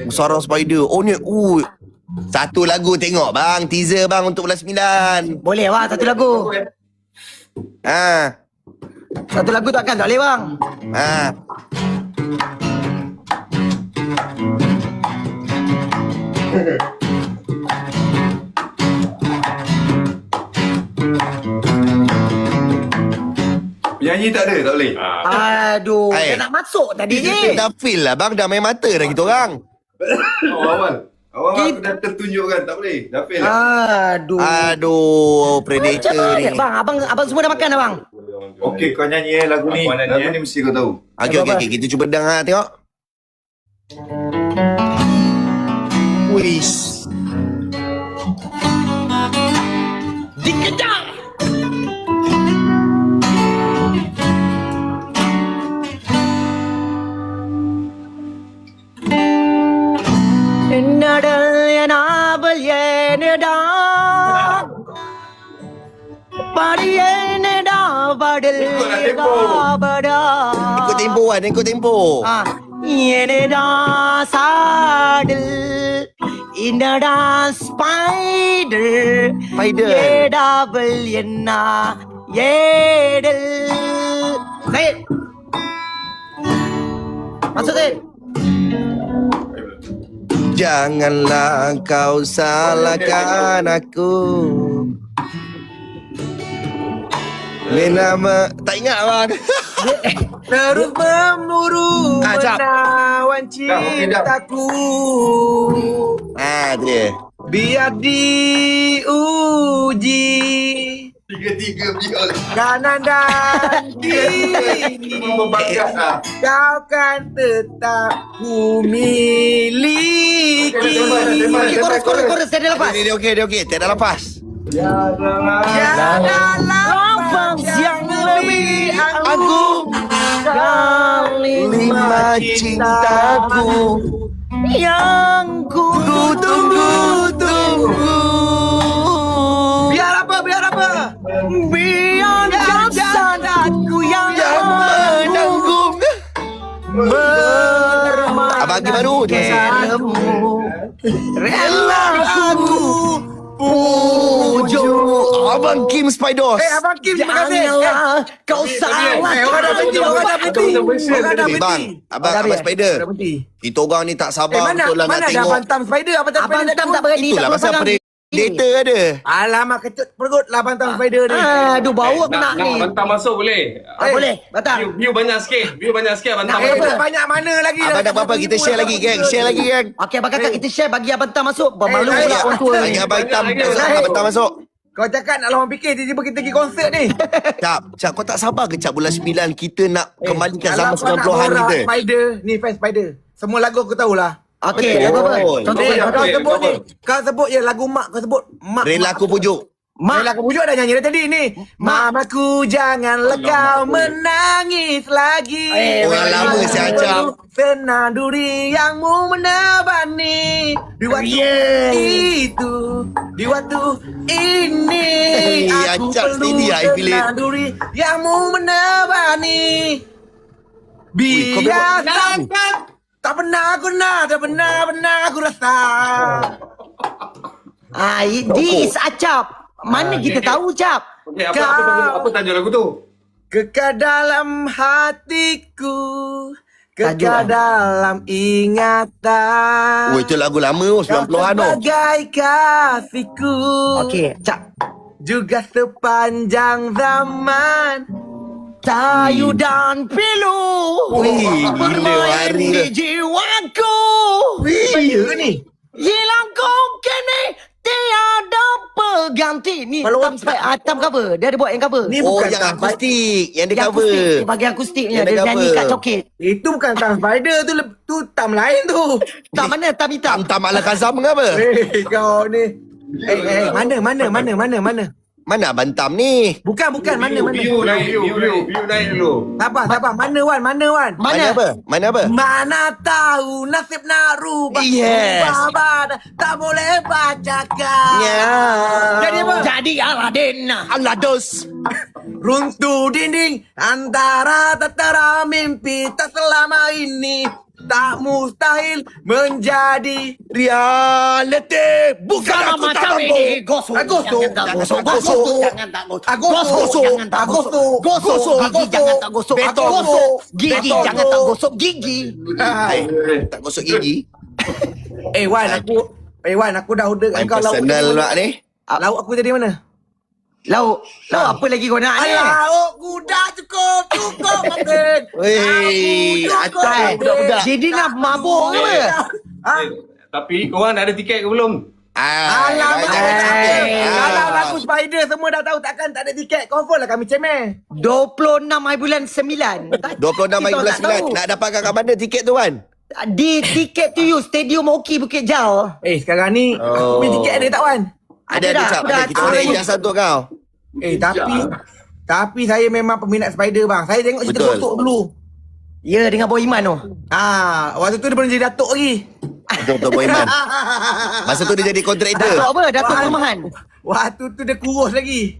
Seorang spider. Oh ni, satu lagu tengok bang. Teaser bang untuk bulan 9. Boleh bang, satu lagu. Ha. Satu lagu takkan tak boleh bang. Ha. Penyanyi tak ada, tak boleh. Aduh, Hai. dia nak masuk tadi ni. Dah feel lah bang. Dah main mata dah kita orang. Awal aku dah tertunjukkan, tak boleh. Dah fail lah. Aduh. Aduh, Macam Predator mana ni. bang? Abang semua dah makan dah bang? Okey, kau nyanyi lagu ni. Lagu ni mesti kau tahu. Okey. Kita cuba dengar tengok. Wish. Dikejar. என்னடல் எனாவல் ஏனடா படியேனடா படல் ஏதாபடா Ikut tempo kan, ikut tempo. என்னடா சாடல் என்னடா spider Spider. ஏடாவல் என்ன ஏடல் Zaid Masuk Zaid. Janganlah kau salahkan aku. Nama tak ingat bang. Terus memburu Jap. menawan okey, dah. cintaku. Tu dia. Biar diuji Tiga-tiga biar. kanan dan kiri, Membagas lah. kau kan tetap ku miliki. Okey, Chorus, saya dah lepas. Dia okey. Tak ada lepas. Tiada lafaz yang lebih agung Lima cintaku yang ku tunggu. Biar apa? Biar jasadku yang menanggung. bermain Abang lagi baru. rela aku pujuk. Abang Kim Spidos. Abang Kim, terima kasih. Janganlah kau salah. Orang dah berhenti. Bang, abang Spider. Kita orang ni tak sabar betul lah nak Mana dah tengok. bantam spider? Apa tak bantam tak berani. Itulah pasal Predator ada. Alamak, kecut perut lah bantam spider ni. Aduh, bau aku nak ni. Bantam masuk boleh? Boleh, bantam. View banyak sikit. Bantam Nak masuk. banyak mana lagi? Abang dah berapa kita share lagi geng. Okey, abang kakak kita share bagi abang bantam masuk. Bermalu pula orang tua Bagi ni. abang hitam Banyak lagi. bantam masuk. Kau cakap nak lawan fikir tiba-tiba kita pergi konsert ni. Cap, kau tak sabar ke Cap bulan 9 kita nak kembalikan zaman Kalau kau nak 90-an borak kita? Spider, ni fans Spider. Semua lagu aku tahulah. Okey, Betul. lagu apa? Contoh Apa? kau Apa? sebut Apa? ni. Kau sebut je lagu Mak, kau sebut Mak. Rela aku pujuk. Mak aku pujuk dah nyanyi dah tadi ni. Mamaku janganlah kau menangis lagi. Orang lama si Acap. Senanduri yangmu menebani di waktu itu, di waktu ini. Aku Acap perlu steady, I feel it. senanduri yangmu menebani. Biar tak pernah aku rasa. This Acap. Mana kita tahu, Cap? Okey, apa tajuk lagu tu? Kekal dalam hatiku, Tajuk kekal dalam ingatan. Oh, itu lagu lama 90-an tu. Sebagai kasihku. Okey, Cap. Juga sepanjang zaman. Tayu dan pilu. Wih, gila bermain hari di dia. jiwaku. Wih, ni. Hilang kau kini tiada pengganti. Ni Atam cover. Dia ada buat yang cover. Ni Oh, yang akustik. Yang dia cover. Akustik. Dia bagi akustiknya. Yang Dia dia nyanyi cover. kat coket. Itu bukan Tam Spider tu. Tu Tam lain tu. Tam mana? Tam hitam. Tam ala Kazam ke apa? Kau ni. Mana? Mana Abang Tam ni? Bukan. Mana? View naik dulu. Sabar. Mana Wan? Mana apa? Mana tahu nasib nak rubah. Yes. Rubah, tak boleh bacakan. Ya. Jadi apa? Jadi Aladin. Alados. Runtuh dinding antara tentara mimpi tak selama ini. tak mustahil menjadi Reality. Bukan Sama aku tak macam mampu. ini. Gosok. Gosok. Jangan tak gosok. Jangan tak Gosok. gosok. Jangan tak gosok. Gosok. Jangan tak gosok. Gosok. Gosok. Gigi Gosok. jangan tak gosok. Betul. Gosok. Gigi Betul. jangan tak gosok. Gigi. Hai, tak gosok gigi. Wan, aku dah order kat Main kau lauk. personal pula ni. Lauk aku jadi mana? Lauk apa lagi kau nak ni? Lauk kuda cukup makan. Weh, atas budak-budak. Jadi nak mabuk ke apa? Ha? Tapi korang dah ada tiket ke belum? Alamak. jangan sampai. Kalau lagu Spider semua dah tahu takkan tak ada tiket. Confirm lah kami cemeh. 26 hari bulan 9. 26 hari bulan 9. Nak dapatkan kat mana tiket tu Wan? Di tiket tu you Stadium Oki Bukit Jauh. Sekarang ni aku punya tiket ada tak Wan? Ada dah, cap. dah, Kita dah. boleh jasa untuk kau. Tapi saya memang peminat Spider bang. Saya tengok cerita Betul. Kotok dulu. Ya dengan Boy Iman tu. Waktu tu dia belum jadi datuk lagi. Betul Boy Iman. Masa tu dia jadi kontraktor. Datuk apa? Datuk Perumahan. Waktu tu dia kurus lagi.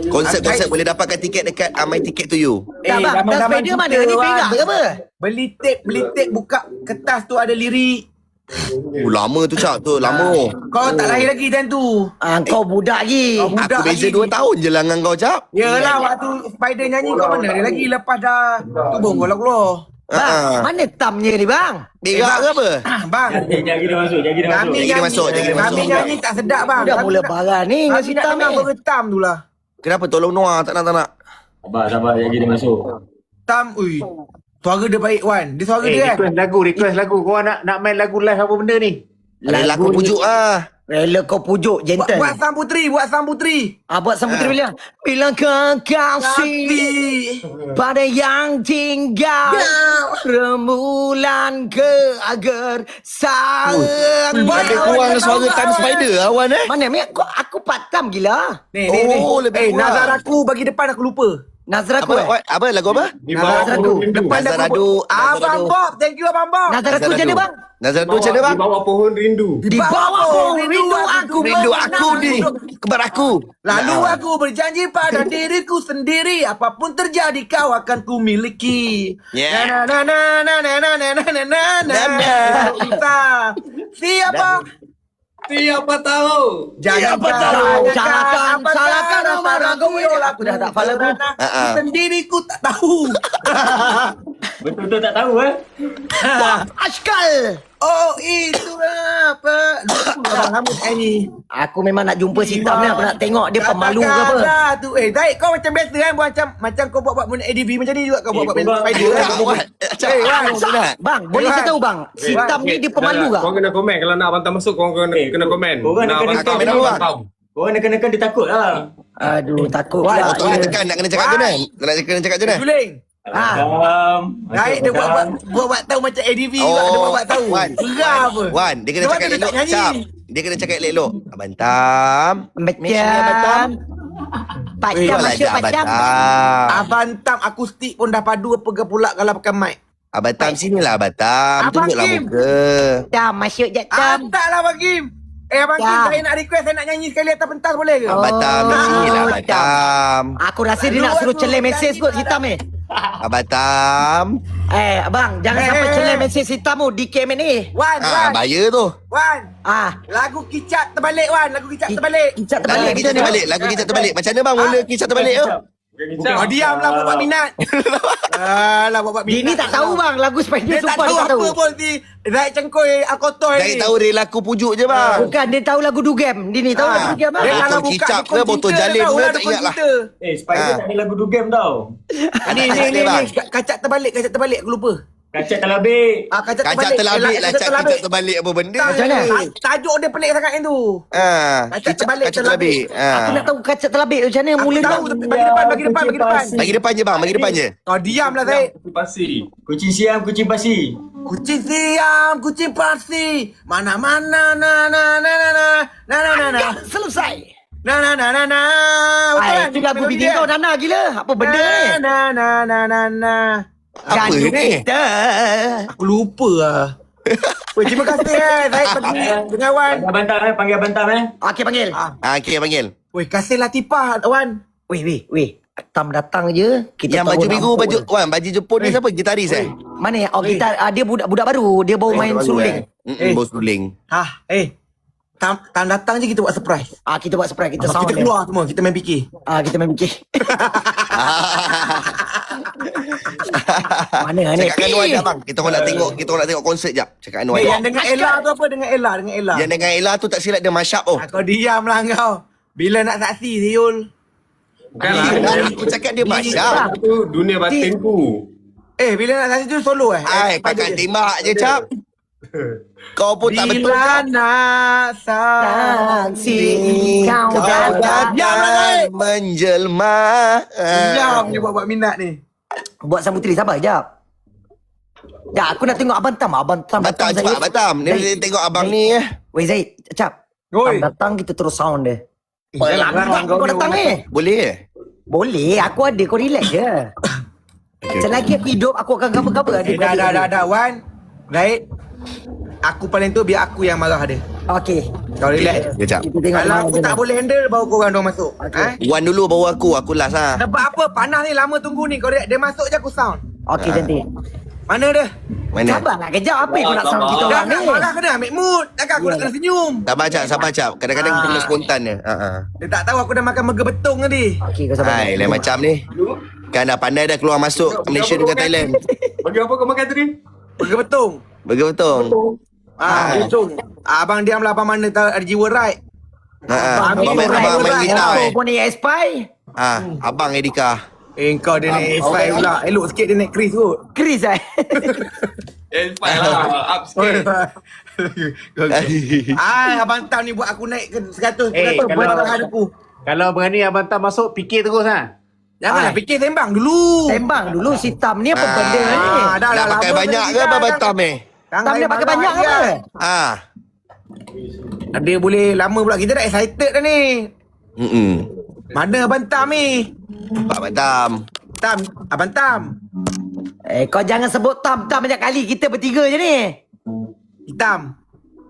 Konsep-konsep boleh dapatkan tiket dekat My Ticket to You. Dah bang, dah Spider mana ni perak ke apa? Beli tape buka kertas tu ada lirik. Lama tu Cap tu. Lama. Kau tak lahir lagi time tu. Kau budak lagi. Kau budak Aku beza lagi. 2 tahun je lah dengan kau Cap. Yelah waktu Spider nyanyi kau mana ada lagi. Lepas dah tu bong kau keluar. Bang, mana tamnya ni bang? Berak ke apa? Bang, Jagi dia masuk. kami Jagi dia masuk, jagi dia masuk. Kami nyanyi tak sedap bang. Dah mula parah ni dengan si Kami nak Tam dengar ni. beretam tu lah. Kenapa tolong Noah tak nak? Sabar, jagi dia masuk. Tam, suara dia baik Wan. Dia suara dia kan? request lagu. Korang nak main lagu live apa benda ni? Ada lagu pujuk ah. Rela kau pujuk gentle. Buat Sang Putri. Buat sambutri bila. Bila kau kasih pada yang tinggal rembulan ke agar sayang. Ada kurang suara Time Spider awan Mana ni? Aku patam gila. Ni. lebih kurang. Nazar aku bagi depan aku lupa. Nazar aku Apa lagu apa? Di bawah Nazar pohon aku. rindu. Depan Nazar aku. Adu. Abang Bob. Thank you Abang Bob. Nazar aku macam mana bang? Nazar tu macam mana bang? Di bawah pohon rindu. Di bawah pohon rindu aku Rindu aku di kebar aku. Lalu aku berjanji pada diriku sendiri, apapun terjadi kau akan ku miliki. Yeah. Na na na na na na na na na na. Kita siapa? Siapa tahu? Jangan Jangan salahkan nama ragu aku dah tak faham pun. Sendiri ku tak tahu. Betul-betul tak tahu Ashkal. Oh itu apa? Abang rambut ni. Aku memang nak jumpa si Tam ni. Aku nak tengok dia pemalu ke apa. Kata-kata tu. Daik kau macam biasa kan, macam kau buat benda ADV macam ni juga kau buat benda Spider kan. Bang, boleh saya tahu bang. Si Tam ni dia pemalu ke? Korang kena komen. Kalau nak Abang Tam masuk, korang kena komen. korang Nak nak Abang kena Tam, komen nak apa, Abang bang? Tam. Korang nekan-nekan dia takut lah. Aduh, takut Wah, pula. Kau nak cakap nak kena cakap macam mana? Nak kena cakap macam mana? Juling. Daik dia buat tahu macam ADV juga. Dia buat tahu. Wan, dia kena Dia cakap tak elok. nyanyi. Cap. Dia kena cakap elok. Abang Tam. Macam Pacam masuk pacam. Abang Tam akustik pun dah padu apa ke pula kalau pakai mic. Abang Tam sinilah Abang Tam. Abang Tunjuklah Kim. muka. Tam masuk je Tam. Taklah Abang Kim. Abang Kim, Tam. saya nak request, saya nak nyanyi sekali atas pentas boleh ke? Abang Tam sinilah Abang Tam. Aku rasa dia nak suruh celai mesej kot si Tam ni. Abang Tam. Abang, jangan sampai celai mesej si Tam tu di KMN ni. Wan. Bahaya tu. Wan. Ah, Lagu kicap terbalik Wan. Lagu kicap terbalik. kicap Lagu terbalik kicap terbalik. Lagu kicap terbalik. Macam mana bang mula kicap terbalik tu? Oh diamlah buat minat. Alah buat minat. Dia ni tak tahu bang lagu Spider Dia tak Super tahu dia tak tahu. apa pun si Daik Cengkoi Akotoy Dari ni. tahu dia laku pujuk je bang. Bukan dia tahu lagu Dugem. Dia ni tahu lagu Dugem Dia bang. kalau Botol buka kicap dukun ke, botol cinta, jalin dia tahu ke, lah tak dukun ingat lah. cinta. Spider tak ada lagu dugem tau. Ni bang. kacak terbalik aku lupa. Kacak terlabik. Kacak Kacak terbalik lah. Kacak terbalik apa benda. Macam mana? Tajuk dia pelik sangat yang tu. Kacak terbalik, Kacak terbalik. Aku nak tahu kacak terlabik tu macam mana Aku mula tahu tu. bagi depan. Bagi depan je bang. Bagi depan je. Kau diamlah Zaid. Pasti. Kucing siam, kucing pasi. Kucing siam, kucing parsi. Mana-mana na. Selesai. Na. Betul Ay, kan? itu lagu bini kau Nana gila. Apa benda ni? Na. Apa Jandu ni? kita. Aku lupa lah. Weh, terima kasih Zaid pergi dengan Wan. Panggil Abang Tam Okey panggil. Okey panggil. Weh, kasih Latifah Wan. Weh. Tam datang je kita Yang tahu baju nak biru, apa. baju Wan, baju Jepun ni siapa? Gitaris Mana kita dia budak baru, dia baru main suling. Bos suling. Tam datang je kita buat surprise. Kita buat surprise, kita sound Kita dia. keluar semua, kita main fikir. Kita main fikir. Mana ni? Cakap dengan Anwar jap bang. Kita orang nak tengok konsert jap. Cakap Anwar. Yang dengan Ella tu apa? Dengan Ella. Yang dengan Ella tu tak silap dia mashup oh. Kau diam lah kau. Bila nak saksi, Ziyul? Bukanlah. Aku cakap dia mashup. Itu dunia batinku. Bila nak saksi tu solo Pakai tembak je cap. Kau pun tak betul. Bila nak saksi, Kau Kau datang menjelma. diam je buat minat ni. buat sambutan sabar jap. Ya, aku nak tengok Abang Tam. Abang Tam Batam datang cepat Batam. Ni tengok abang ni Weh Zaid, cap. Oi. Tam datang kita terus sound dia. Jangan Kau datang Boleh? Boleh, aku ada, kau relax je. Selagi aku hidup, aku akan cover-cover ada. Dah Wan. Right. Aku paling tu biar aku yang marah dia. Okey. Kau relax. Kejap. Kita tengok Kalau mana aku dia tak nak. boleh handle, baru korang dua masuk. Wan dulu baru aku last lah. Sebab apa? Panas ni lama tunggu ni. Kau relax. Dia masuk je aku sound. Okey, cantik. Mana dia? Mana? Sabarlah kejap. Apa yang aku nak sound kita Dah orang ni? nak marah kena ambil mood. Takkan aku nak kena senyum. Sabar cap. Kadang-kadang kita kena spontan je. Dia tak tahu aku dah makan burger betung tadi. Okey, kau sabar. Hai, lain macam ni. Kan dah pandai dah keluar masuk Malaysia dengan Thailand. Bagi apa kau makan tadi? Burger betung. Betul. Betung. Abang diamlah abang mana tahu ada jiwa right. Abang main gitar Kau pun ni spy. Abang Edika. Kau dia naik S5 pula. Elok sikit dia naik Chris kot. Chris File lah. Up sikit. Abang Tam ni buat aku naik ke 100% kalau- buat aku. Kalau berani Abang Tam masuk, fikir terus ha. Janganlah fikir sembang dulu. Tembang dulu si Tam ni apa benda ni? dah Nak pakai lama banyak dah ke dah, Abang dah. Tam ni? Tam dia pakai banyak ke apa? Dia boleh lama pula. Kita dah excited dah ni. Mana Abang Tam ni? Pak Batam. Tam, Abang Tam. Kau jangan sebut Tam banyak kali. Kita bertiga je ni. Hitam.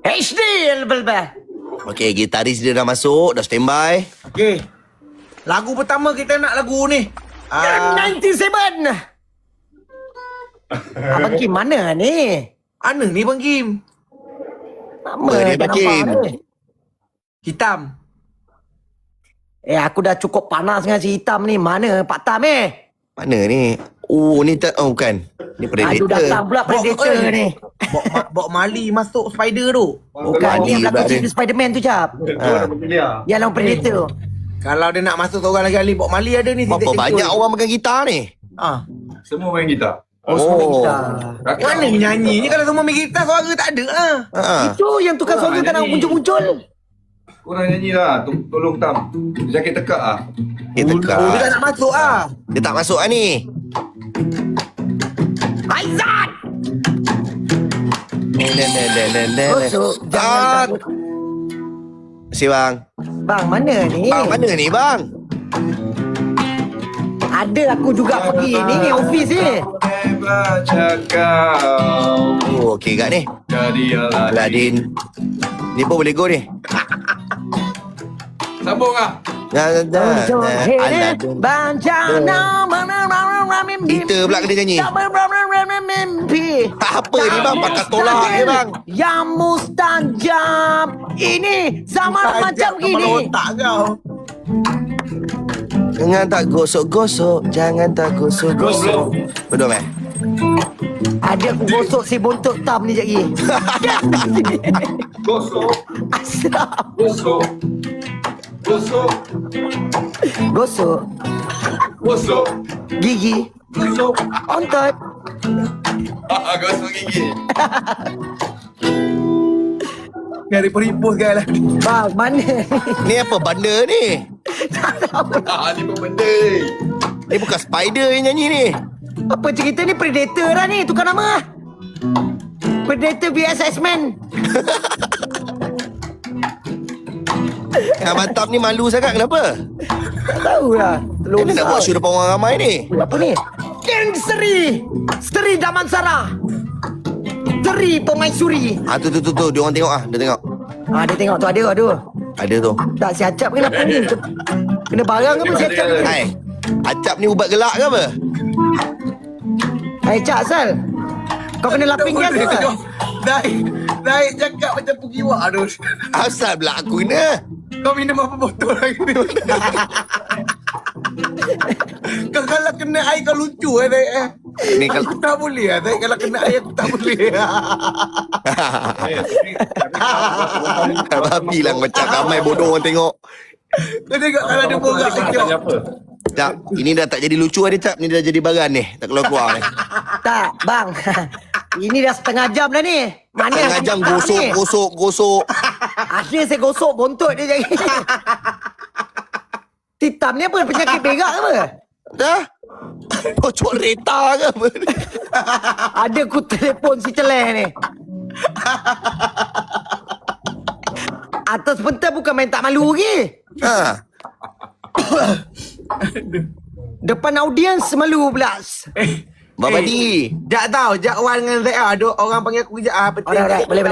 HD lebel-lebel. Okey, gitaris dia dah masuk, dah standby. Okey. Lagu pertama kita nak lagu ni. 97. Abang Kim mana ni? Mana ni Bang Kim? Nama Apa dia, tak Abang Kim? nampak ni. Hitam. Aku dah cukup panas dengan si Hitam ni. Mana Pak Tam Mana ni? Oh, ni tak bukan. Ni Aduh Predator. datang pula Predator ni. Bok Mali masuk Spider tu. Bukan ni yang Mali belakang pula cerita Spiderman tu cap. Yang lawan Predator. Kalau dia nak masuk seorang lagi Bok Mali ada ni. Berapa banyak orang makan gitar ni? Semua main gitar. Oh. Mana nyanyi ni kalau semua main gitar suara tak ada lah. Itu yang tukar suara tak nak muncul-muncul. Korang nyanyi lah. Tolong Tam. Dia sakit tekak lah. Dia tekak. Dia tak nak masuk ah. Dia tak masuk lah ni. Aizat! Gosok. Ah. Jangan takut. Si bang. Bang mana ni? Bang mana ni bang? Ada aku juga pergi ni office ni. Baca kau Oh, okey kat ni. jadi Aladin. Ni pun boleh go ni. Sambung lah. Aladin. Kita pula kena nyanyi. Apa ni bang? Pakai tolak ni bang. Yang mustajab. Ini zaman macam gini. Otak kau. Jangan tak gosok-gosok. Jangan tak gosok-gosok. Betul eh? Ada aku gosok si bontot Tam ni lagi. Gosok. Asap. Gosok. Gosok. Gosok. Gosok. Gigi. Gosok. Ontot. Gosok gigi. Nyari peripus kan lah. Bang mana Ni apa benda ni? Ni pun benda. Ni bukan spider yang nyanyi ni. Apa cerita ni? Predator lah ni. Tukar nama. Predator vs X-Men. Abang Tam ni malu sangat kenapa? Tak tahu lah. Dia nak buat show depan orang ramai ni. Apa ni? King Seri. Seri Damansara. Seri Pemaisuri. Tu. Dia orang tengok Dia tengok. Dia tengok tu ada. Aduh. Ada tu. Tak si Acap kenapa ni? Kena barang apa si Acap ni? Hai. Acap ni ubat gelak ke apa? Cak Sal. Kau kena laping gas ke? Naik cakap macam pukiwak. Aduh. Asal pula aku kena? Kau minum apa botol lagi ni? Kau kalau kena air kau lucu Ni kalau Aku tak boleh kalau kena air aku tak boleh. babi lah macam ramai bodoh orang tengok. Kau tengok kalau dia borak kejap. Apa? Cap, ini dah tak jadi lucu ni Cap. Ni dah jadi baran ni. Tak keluar-keluar ni. Tak, bang. Ini dah setengah jam dah ni. Mana Tengah jam gosok. Akhirnya saya gosok bontot dia jadi. Titam ni apa? Penyakit berak ke apa? Dah? Bocor reta ke apa ni? Ada ku telefon si celeh ni. Atas pentas bukan main tak malu lagi. Ha. Depan audiens malu pula. Babadi. Jak tahu, Jak Wan dengan Zaid ada orang panggil aku kejap Alright, boleh.